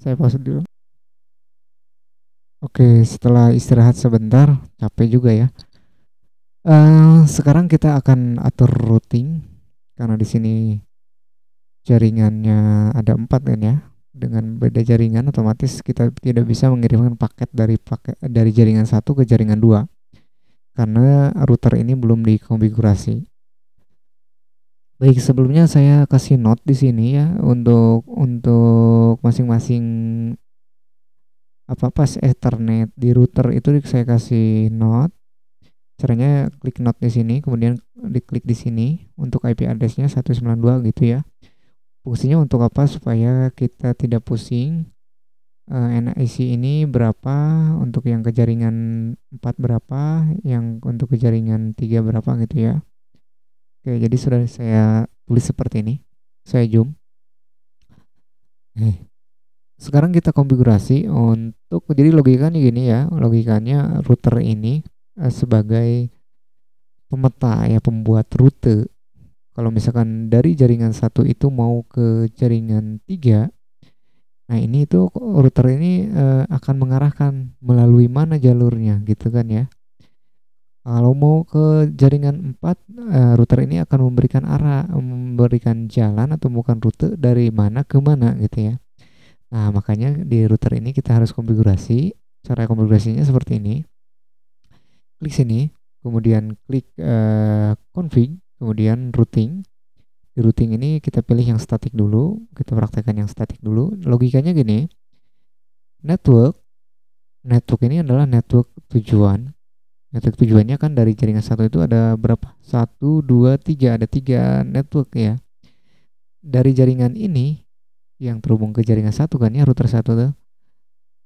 Saya pause dulu. Oke, setelah istirahat sebentar, capek juga ya. Sekarang kita akan atur routing karena di sini jaringannya ada 4 kan ya. Dengan beda jaringan otomatis kita tidak bisa mengirimkan paket dari jaringan satu ke jaringan 2 karena router ini belum dikonfigurasi. Baik, sebelumnya saya kasih note di sini ya untuk masing-masing apa pas Ethernet di router itu saya kasih note. Caranya klik note di sini, kemudian diklik di sini untuk IP address-nya 192 gitu ya. Fungsinya untuk apa? Supaya kita tidak pusing. NIC ini berapa, untuk yang ke jaringan 4 berapa, yang untuk ke jaringan 3 berapa gitu ya. Oke, jadi sudah saya tulis seperti ini. Saya zoom. Sekarang kita konfigurasi untuk, jadi logikanya gini ya, logikanya router ini sebagai pemeta ya, pembuat rute. Kalau misalkan dari jaringan satu itu mau ke jaringan 3, nah ini itu router ini akan mengarahkan melalui mana jalurnya gitu kan ya. Kalau mau ke jaringan 4, router ini akan memberikan arah, memberikan jalan atau bukan rute dari mana ke mana gitu ya. Nah, makanya di router ini kita harus konfigurasi. Cara konfigurasinya seperti ini. Klik sini, kemudian klik config, kemudian routing. Di routing ini kita pilih yang statik dulu, kita praktekkan yang statik dulu. Logikanya gini, network ini adalah network tujuan. Network tujuannya kan dari jaringan satu itu ada berapa? Satu, dua, tiga, ada 3 network ya. Dari jaringan ini yang terhubung ke jaringan satu kan ya, router satu tuh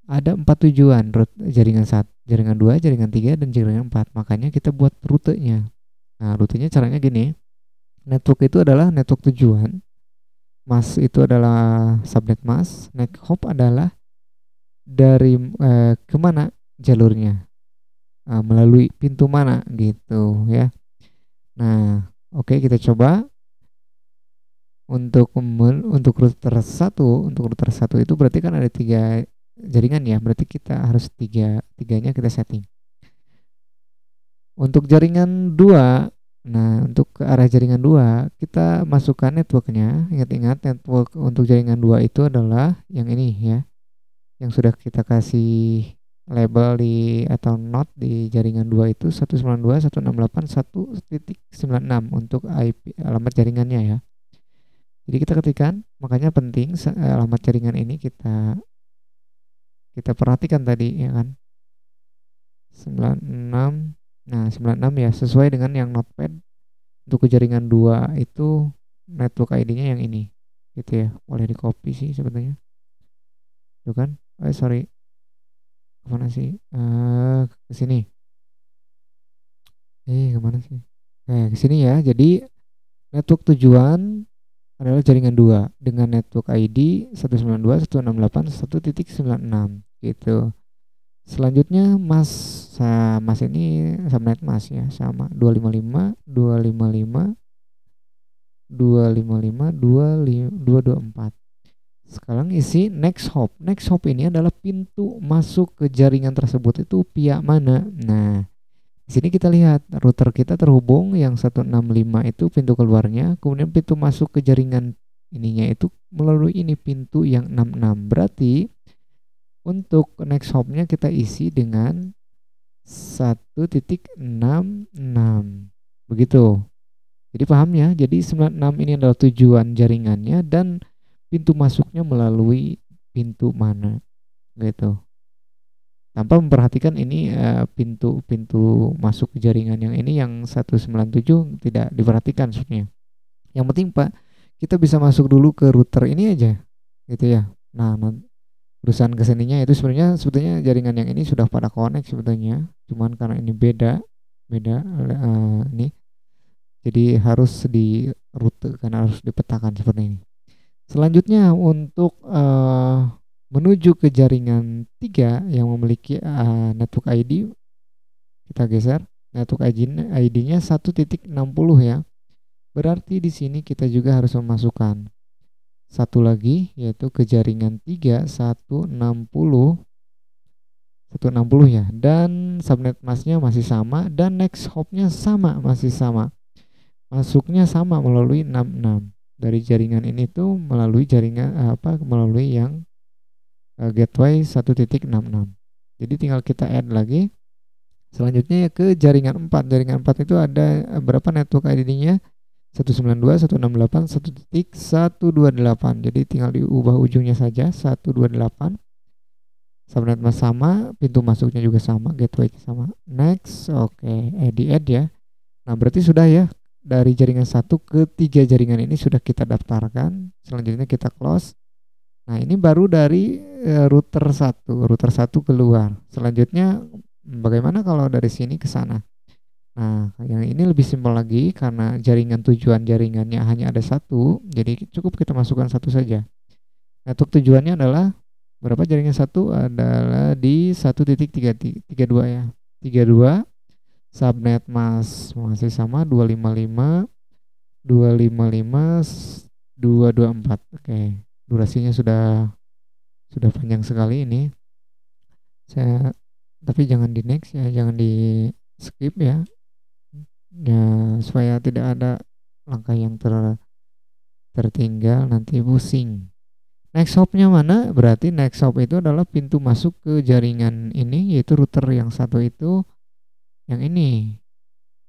ada 4 tujuan, jaringan satu, jaringan 2, jaringan 3, dan jaringan 4. Makanya kita buat rutenya. Nah, rutenya caranya gini. Network itu adalah network tujuan. Mask itu adalah subnet mask. Next hop adalah dari kemana jalurnya, melalui pintu mana gitu ya. Nah, oke, kita coba untuk router satu itu berarti kan ada 3 jaringan ya, berarti kita harus tiganya kita setting. Untuk jaringan 2, nah untuk ke arah jaringan 2 kita masukkan networknya. Ingat-ingat, network untuk jaringan 2 itu adalah yang ini ya, yang sudah kita kasih label di atau not di jaringan 2 itu 192.168.1.96 untuk IP alamat jaringannya ya. Jadi kita ketikkan, makanya penting alamat jaringan ini kita perhatikan tadi ya kan. 96. Nah, 96 ya, sesuai dengan yang notepad. Untuk ke jaringan 2 itu network ID-nya yang ini. Gitu ya. Boleh di-copy sih sebetulnya. Tuh kan? Sorry. Kemana sih? Ke sini. Kemana sih? Ke sini ya. Jadi network tujuan adalah jaringan 2 dengan network ID 192.168.1.96 gitu. Selanjutnya mas ini subnet mas ya, sama 255 255 255 224. Sekarang isi next hop. Next hop ini adalah pintu masuk ke jaringan tersebut itu via mana. Nah, di sini kita lihat router kita terhubung yang 165 itu pintu keluarnya, kemudian pintu masuk ke jaringan ininya itu melalui ini pintu yang 66. Berarti untuk next hopnya kita isi dengan 1.66 begitu. Jadi paham ya, jadi 96 ini adalah tujuan jaringannya dan pintu masuknya melalui pintu mana gitu, tanpa memperhatikan ini pintu masuk jaringan yang ini yang 197 tidak diperhatikan sebenarnya. Yang penting Pak, kita bisa masuk dulu ke router ini aja gitu ya. Nah, urusan keseninya itu sebetulnya jaringan yang ini sudah pada connect sebetulnya, cuman karena ini beda ini, jadi harus di rute karena harus dipetakan seperti ini. Selanjutnya untuk menuju ke jaringan 3 yang memiliki network ID, kita geser network ID-nya 1.60 ya. Berarti di sini kita juga harus memasukkan satu lagi yaitu ke jaringan 3 160 ya, dan subnet masknya masih sama, dan next hopnya sama, masih sama, masuknya sama melalui 66 dari jaringan ini tuh, melalui jaringan melalui yang gateway 1.66. Jadi tinggal kita add lagi. Selanjutnya ya ke jaringan 4. Jaringan 4 itu ada berapa network ID-nya? 192, 168, 1.128. Jadi tinggal diubah ujungnya saja 128. Subnet mas sama, pintu masuknya juga sama, gateway sama. Next, oke, di add ya. Nah, berarti sudah ya, dari jaringan 1 ke 3 jaringan ini sudah kita daftarkan. Selanjutnya kita close. Nah, ini baru dari router 1, router 1 keluar. Selanjutnya bagaimana kalau dari sini ke sana? Nah, yang ini lebih simpel lagi karena jaringan tujuan jaringannya hanya ada satu, jadi cukup kita masukkan satu saja. Network tujuannya adalah berapa? Jaringan satu adalah di 1.32 ya. 32, subnet masih sama 255 255 224. Oke, durasinya sudah panjang sekali ini. Tapi jangan di next ya, jangan di skip ya. Ya, supaya tidak ada langkah yang tertinggal, nanti pusing. Next hopnya mana? Berarti next hop itu adalah pintu masuk ke jaringan ini, yaitu router yang satu itu, yang ini,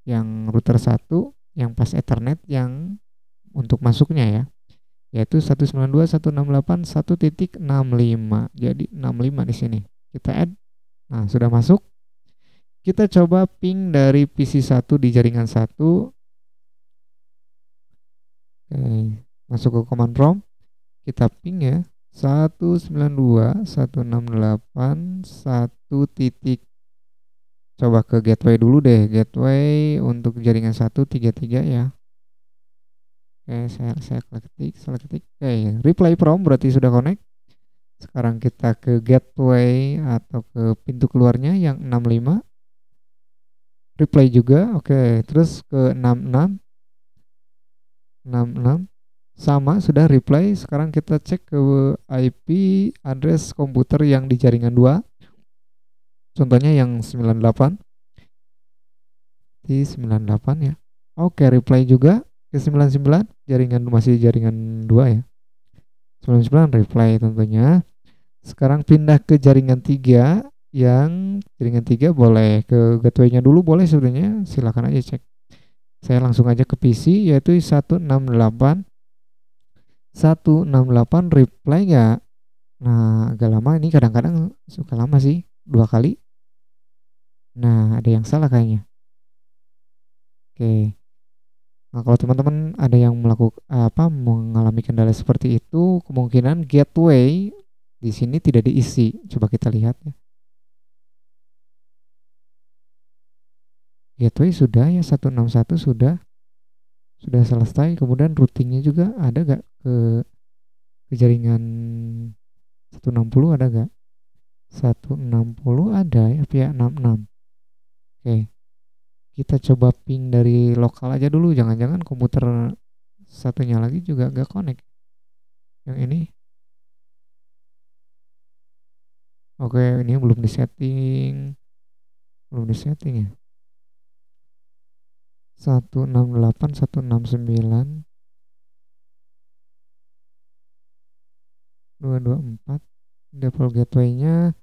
yang router satu yang pas Ethernet yang untuk masuknya ya, yaitu 192.168.1.65. Jadi 65 di sini. Kita add. Nah, sudah masuk. Kita coba ping dari PC 1 di jaringan 1. Oke, masuk ke command prompt. Kita ping ya 192.168.1 titik. Coba ke gateway dulu deh. Gateway untuk jaringan 133 ya. Oke, saya ketik. Oke, reply prompt berarti sudah connect. Sekarang kita ke gateway atau ke pintu keluarnya yang 65. Reply juga. Oke, terus ke 66 sama, sudah reply. Sekarang kita cek ke IP address komputer yang di jaringan 2, contohnya yang 98 di 98 ya. Oke, reply juga ke 99, jaringan masih jaringan 2 ya. 99 reply tentunya. Sekarang pindah ke jaringan 3, yang jaringan 3 boleh ke gateway-nya dulu, boleh sebenarnya, silakan aja cek. Saya langsung aja ke PC yaitu 168 reply nggak? Nah, agak lama ini, kadang-kadang suka lama sih, 2 kali. Nah, ada yang salah kayaknya. Oke. Nah, kalau teman-teman ada yang mengalami kendala seperti itu, kemungkinan gateway di sini tidak diisi. Coba kita lihat ya. Gateway sudah ya, 161 sudah selesai. Kemudian routingnya juga ada gak ke jaringan 160, ada gak? 160 ada ya, via 66. Oke, kita coba ping dari lokal aja dulu, jangan-jangan komputer satunya lagi juga gak connect. Yang ini, oke, ini belum disetting ya. 168 169 224. Default gateway-nya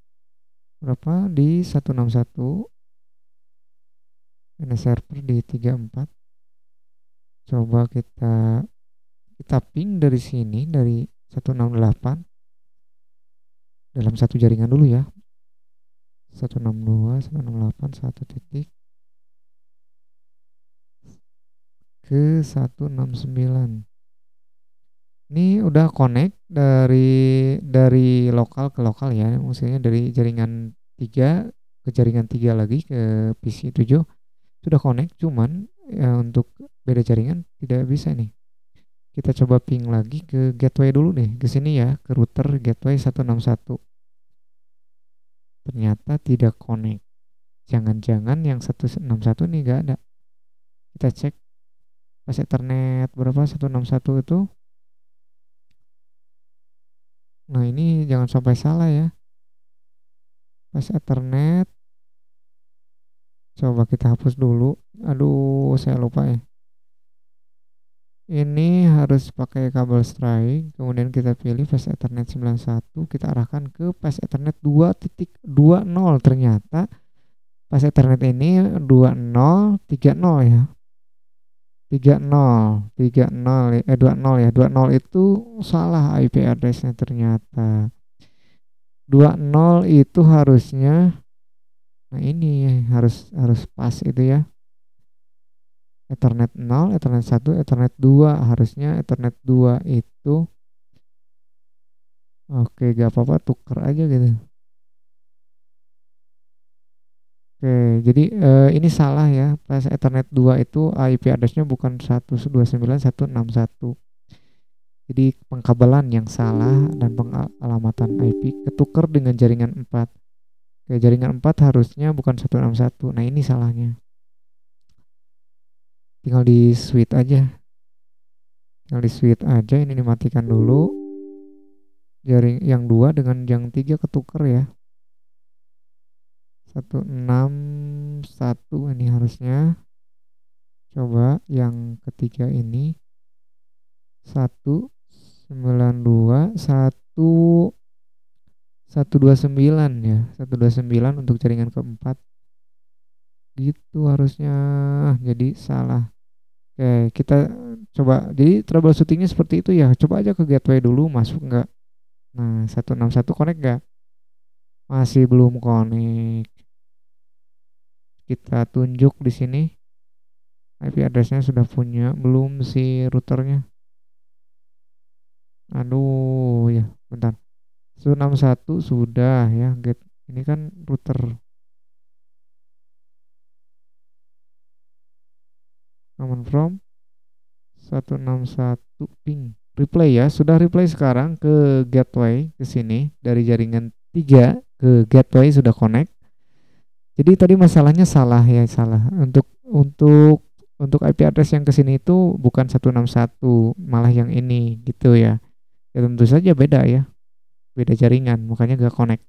berapa? Di 161. Ini server di 34. Coba kita ping dari sini, dari 168 dalam satu jaringan dulu ya. 162 168 1 titik ke 169. Ini udah connect dari lokal ke lokal ya, maksudnya dari jaringan 3 ke jaringan 3 lagi ke PC 7 sudah connect, cuman ya untuk beda jaringan tidak bisa nih. Kita coba ping lagi ke gateway dulu deh, ke sini ya, ke router gateway 161. Ternyata tidak connect. Jangan-jangan yang 161 nih gak ada. Kita cek pas Ethernet berapa 161 itu. Nah, ini jangan sampai salah ya. Pas Ethernet, coba kita hapus dulu. Aduh, saya lupa ya. Ini harus pakai kabel strike, kemudian kita pilih fast Ethernet 91, kita arahkan ke fast Ethernet 2.20. Ternyata fast Ethernet ini 2030 ya. 30 20 ya. 20 itu salah IP addressnya ternyata. 20 itu harusnya, nah ini harus harus pas itu ya. Ethernet 0, Ethernet 1, Ethernet 2, harusnya Ethernet 2 itu oke, gak apa-apa, tuker aja gitu. Oke, jadi ini salah ya. Pas Ethernet 2 itu IP addressnya bukan 129.161. Jadi pengkabelan yang salah dan pengalamatan IP ketuker dengan jaringan 4. Oke, jaringan 4 harusnya bukan 161. Nah, ini salahnya. Tinggal di switch aja. Tinggal di switch aja, ini dimatikan dulu. Jaring yang 2 dengan yang 3 ketuker ya. 161 ini harusnya. Coba yang ketiga ini 192 129 ya. 129 untuk jaringan keempat. Gitu harusnya. Jadi salah. Oke, kita coba. Jadi troubleshootingnya seperti itu ya. Coba aja ke gateway dulu, masuk nggak? Nah, 161 connect nggak? Masih belum connect. Kita tunjuk di sini. IP addressnya sudah punya, belum si routernya. Aduh, ya, bentar. 161 sudah ya, get. Ini kan router common from 161 ping. Replay ya, sudah replay sekarang ke gateway ke sini dari jaringan 3 ke gateway sudah connect. Jadi tadi masalahnya salah ya, salah. Untuk IP address yang ke sini itu bukan 161, malah yang ini gitu ya. Ya tentu saja beda ya, beda jaringan, makanya gak connect.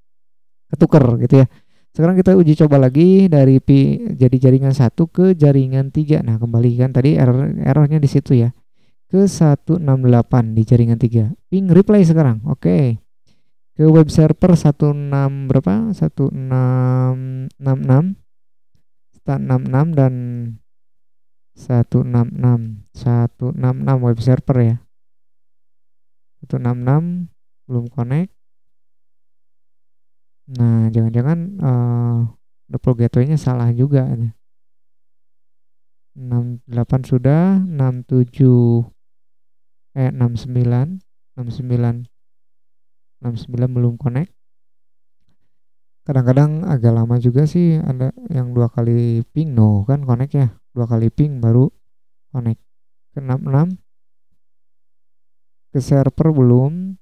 Ketuker gitu ya. Sekarang kita uji coba lagi dari jadi jaringan 1 ke jaringan 3. Nah, kembalikan tadi errornya di situ ya. Ke 168 di jaringan 3. Ping replay sekarang. Oke. Ke web server 16 berapa? 1666 166 dan 166 166 web server ya. 166 belum connect. Nah, jangan-jangan double gateway-nya salah juga. 68 sudah, 67 69 69 69 belum connect. Kadang-kadang agak lama juga sih, ada yang 2 kali ping no kan connect ya. 2 kali ping baru connect. Ke 66 ke server belum.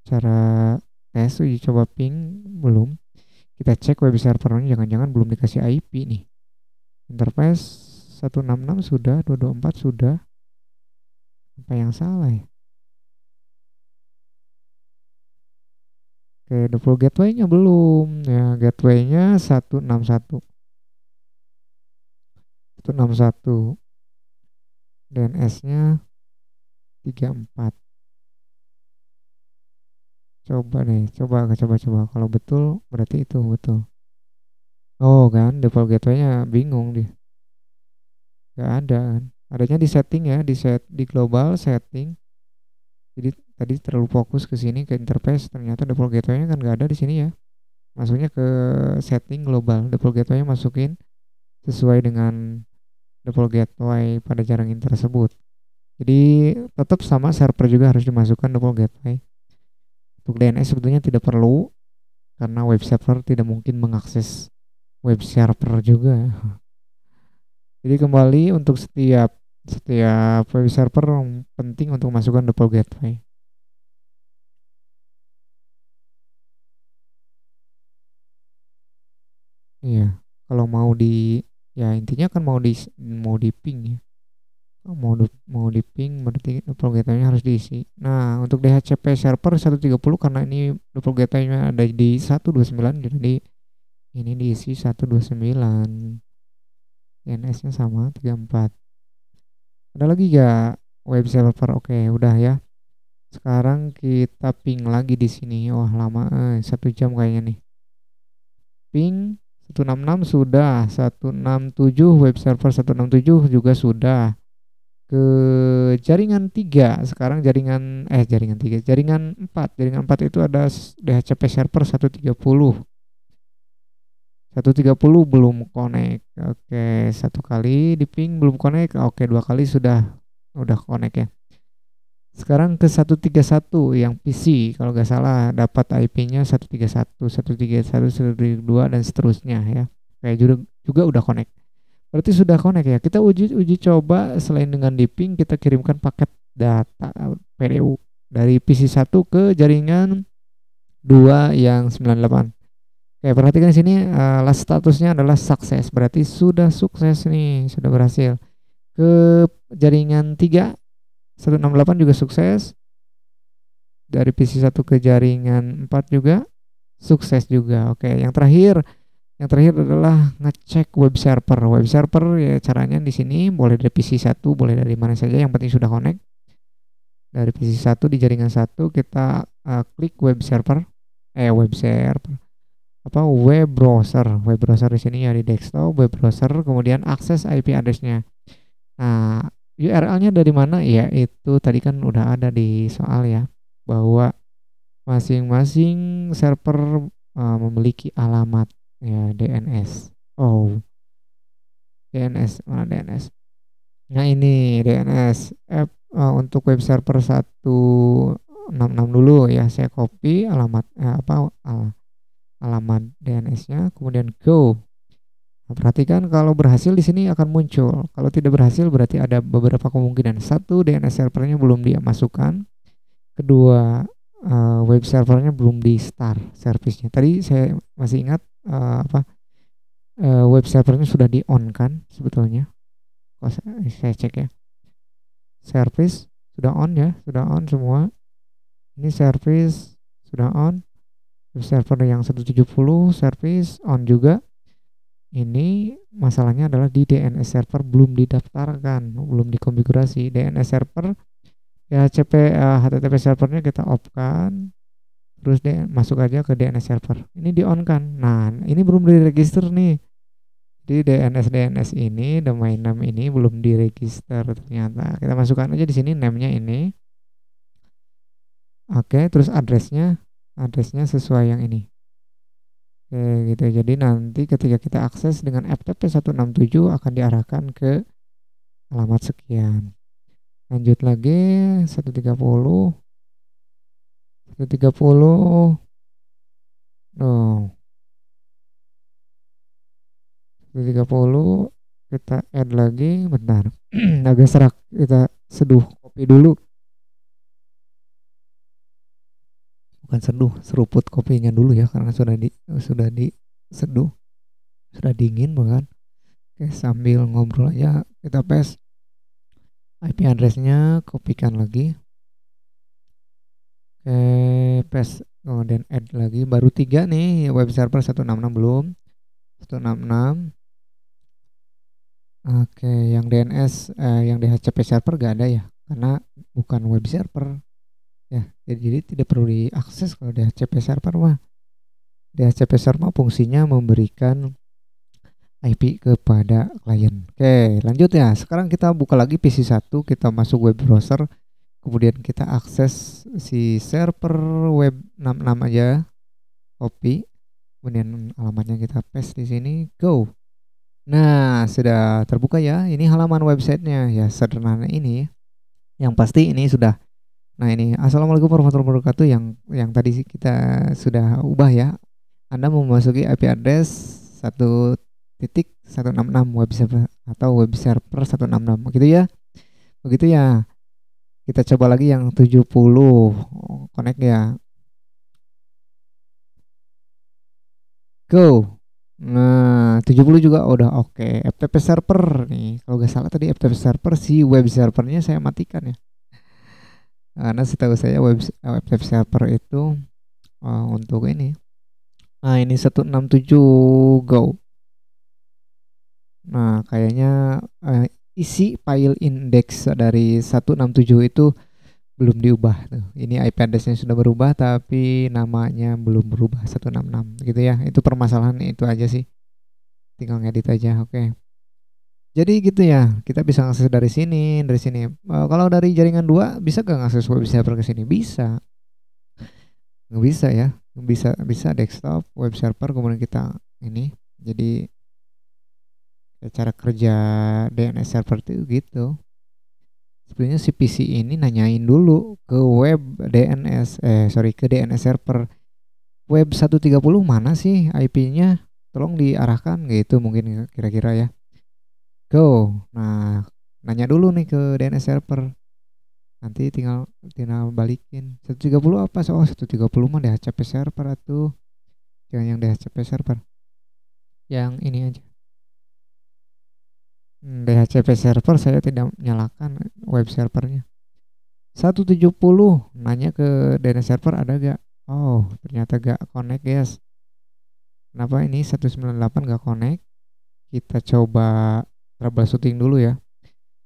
Cara tes uji coba ping belum. Kita cek web servernya, jangan-jangan belum dikasih IP nih. Interface 166 sudah, 224 sudah. Apa yang salah ya? Oke, default gateway-nya belum. Ya, gateway-nya 161. 161. DNS-nya 34. Coba deh, coba. Kalau betul berarti itu betul. Oh kan, default gateway-nya bingung dia. Gak ada kan. Adanya di setting ya, di global setting. Jadi tadi terlalu fokus ke sini ke interface, ternyata default gateway-nya kan gak ada di sini ya. Masuknya ke setting global, default gateway-nya masukin sesuai dengan default gateway pada jaringan tersebut. Jadi tetap sama, server juga harus dimasukkan default gateway. Untuk DNS sebetulnya tidak perlu karena web server tidak mungkin mengakses web server juga. Jadi kembali untuk setiap web server penting untuk masukkan default gateway. Iya, kalau mau di, ya intinya kan mau di ping ya. mau di ping berarti double gateway-nya harus diisi. Nah, untuk DHCP server 130 karena ini double gateway-nya ada di 129 jadi ini diisi 129. DNS-nya sama 34. Ada lagi gak web server? Oke, udah ya. Sekarang kita ping lagi di sini. Wah, lama 1 jam kayaknya nih. Ping 166 sudah, 167 web server 167 juga sudah. Ke jaringan 3 sekarang jaringan 3 jaringan 4 itu ada DHCP server 130 belum connect. Oke, satu kali di ping belum connect. Oke, dua kali udah connect ya. Sekarang ke 131 yang PC kalau nggak salah dapat IP-nya 131, 131, 132 dan seterusnya ya. Kayak juga udah connect. Berarti sudah connect ya. Kita uji coba selain dengan di ping kita kirimkan paket data PDU dari PC 1 ke jaringan 2 yang 98. Oke, perhatikan di sini last statusnya adalah sukses. Berarti sudah sukses nih, sudah berhasil. Ke jaringan 3 168 juga sukses. Dari PC 1 ke jaringan 4 juga sukses juga. Oke, yang terakhir adalah ngecek web server. Web server ya caranya di sini boleh dari PC 1, boleh dari mana saja yang penting sudah connect. Dari PC 1 di jaringan 1 kita klik web server. Web browser di sini ya di desktop web browser, kemudian akses IP address-nya. Nah, URL-nya dari mana? Ya, itu tadi kan udah ada di soal ya, bahwa masing-masing server memiliki alamat ya DNS. Oh, DNS mana DNS? Nah, ini DNS untuk web server 166 dulu ya. Saya copy alamat DNS-nya, kemudian go. Nah, perhatikan kalau berhasil di sini akan muncul. Kalau tidak berhasil berarti ada beberapa kemungkinan. Satu, DNS servernya belum dia masukkan. Kedua, web servernya belum di start service-nya. Tadi saya masih ingat web servernya sudah di on kan sebetulnya. Saya cek ya. Service sudah on ya, sudah on semua. Ini service sudah on. Web server yang 170 service on juga. Ini masalahnya adalah di DNS server belum didaftarkan, belum dikonfigurasi. DNS server HTTP servernya kita off kan, terus masuk aja ke DNS server. Ini di on kan. Nah, ini belum diregister nih. Di DNS ini, domain name ini belum diregister ternyata. Kita masukkan aja di sini name-nya ini. Oke, terus addressnya sesuai yang ini. Oke, gitu. Jadi nanti ketika kita akses dengan FTP 167 akan diarahkan ke alamat sekian. Lanjut lagi 130. Oh. 130 kita add lagi, bentar. Agak serak, kita seduh kopi dulu. Bukan seduh, seruput kopinya dulu ya karena sudah diseduh, sudah dingin bahkan. Oke, sambil ngobrol aja kita paste IP address-nya, kopikan lagi. Oke, paste kemudian add lagi, baru 3 nih web server 166 belum. 166. Oke, yang DNS yang DHCP server gak ada ya karena bukan web server. Ya, jadi tidak perlu diakses kalau DHCP server mah. DHCP server fungsinya memberikan IP kepada klien. Oke, lanjut ya. Sekarang kita buka lagi PC 1, kita masuk web browser, kemudian kita akses si server web 66 aja, copy, kemudian alamatnya kita paste di sini, go. Nah, sudah terbuka ya. Ini halaman websitenya ya, sederhana ini. Yang pasti ini sudah. Nah, ini assalamualaikum warahmatullahi wabarakatuh yang tadi kita sudah ubah ya. Anda memasuki IP address 1.166 web server atau web server 166 begitu ya. Begitu ya. Kita coba lagi yang 70 connect ya. Go. Nah, 70 juga udah oke. FTP server nih. Kalau nggak salah tadi FTP server si web servernya saya matikan ya. Karena setahu saya FTP server itu untuk ini. Nah, ini 167 Go. Nah, kayaknya isi file index dari 167 itu belum diubah tuh. Ini IP address-nya sudah berubah tapi namanya belum berubah 166 gitu ya. Itu permasalahan itu aja sih. Tinggal ngedit aja. Oke. Jadi gitu ya. Kita bisa akses dari sini, dari sini. Kalau dari jaringan 2 bisa gak ngakses web server ke sini? Bisa. Nggak bisa ya. Bisa desktop, web server kemudian kita ini. Jadi cara kerja DNS server itu gitu. Sebenarnya si PC ini nanyain dulu ke web DNS ke DNS server web 130 mana sih IP-nya, tolong diarahkan gitu mungkin kira-kira ya. Go. Nah, nanya dulu nih ke DNS server. Nanti tinggal tinggal balikin. 130 apa? Oh, 130 mah DHCP server atuh. Jangan yang DHCP server. Yang ini aja. DHCP server saya tidak nyalakan web servernya. 170 nanya ke DNS server ada gak? Oh, ternyata gak connect, guys. Kenapa ini 198 gak connect? Kita coba troubleshooting dulu ya.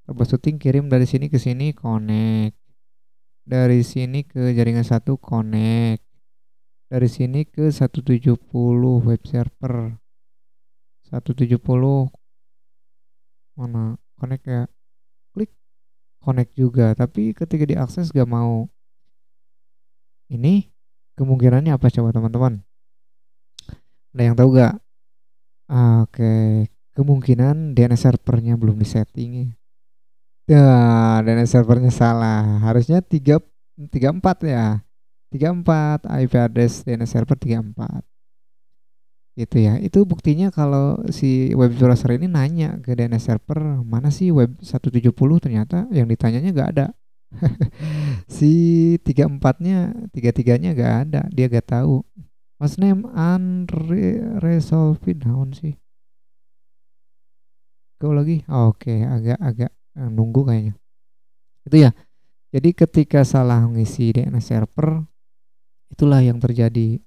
Troubleshooting kirim dari sini ke sini connect. Dari sini ke jaringan 1 connect. Dari sini ke 170 web server. 170 mana? Connect ya. Klik connect juga, tapi ketika diakses gak mau. Ini kemungkinannya apa coba teman-teman? Ada yang tahu gak? Oke, kemungkinan DNS servernya belum disetting. Ya, DNS servernya salah. Harusnya 34 ya. 34 IP address DNS server 34. Gitu ya. Itu buktinya kalau si web browser ini nanya ke DNS server, mana sih web 170, ternyata yang ditanyanya gak ada. Si 34-nya, 33-nya gak ada, dia gak tahu. Mas name unresolved down sih. Go lagi. Oke, agak-agak nunggu kayaknya. Itu ya. Jadi ketika salah ngisi DNS server, itulah yang terjadi.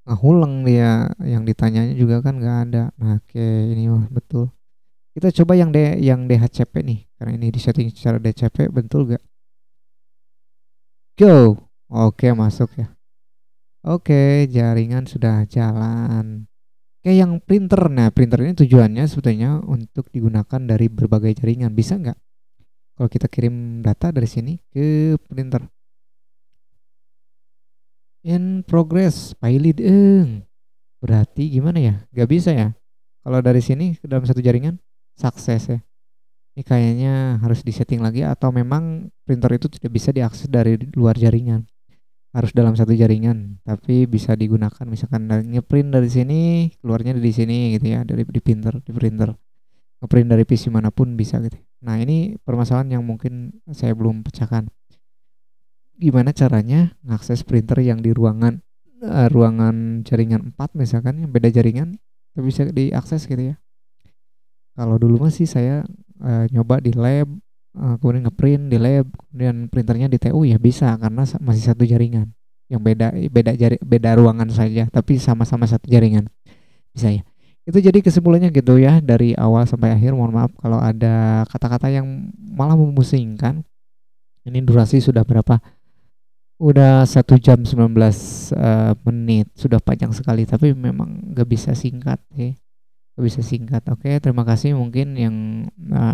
Ngulang dia, yang ditanyanya juga kan nggak ada. Nah, oke, ini mah betul. Kita coba yang DHCP nih, karena ini disetting secara DHCP, betul gak? Go. Oke, masuk ya. Oke, jaringan sudah jalan. Oke, yang printer. Nah, printer ini tujuannya sebetulnya untuk digunakan dari berbagai jaringan. Bisa nggak? Kalau kita kirim data dari sini ke printer. In progress, pilot. Berarti gimana ya? Gak bisa ya? Kalau dari sini ke dalam satu jaringan, sukses ya. Ini kayaknya harus disetting lagi atau memang printer itu tidak bisa diakses dari luar jaringan. Harus dalam satu jaringan, tapi bisa digunakan misalkan ngeprint dari sini, keluarnya dari sini gitu ya, dari di printer. Ngeprint dari PC manapun bisa gitu. Nah, ini permasalahan yang mungkin saya belum pecahkan. Gimana caranya ngakses printer yang di ruangan jaringan 4 misalkan, yang beda jaringan tapi bisa diakses gitu ya. Kalau dulu masih saya nyoba di lab, kemudian ngeprint di lab, kemudian printernya di TU ya bisa karena masih satu jaringan. Yang beda ruangan saja tapi sama-sama satu jaringan. Bisa ya. Itu jadi kesimpulannya gitu ya dari awal sampai akhir. Mohon maaf kalau ada kata-kata yang malah memusingkan. Ini durasi sudah berapa? Udah 1 jam 19 menit. Sudah panjang sekali tapi memang gak bisa singkat ya. Gak bisa singkat. Oke, terima kasih mungkin yang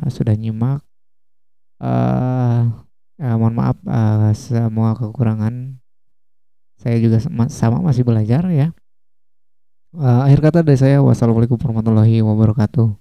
sudah nyimak. Mohon maaf semua kekurangan. Saya juga sama masih belajar ya. Akhir kata dari saya, wassalamualaikum warahmatullahi wabarakatuh.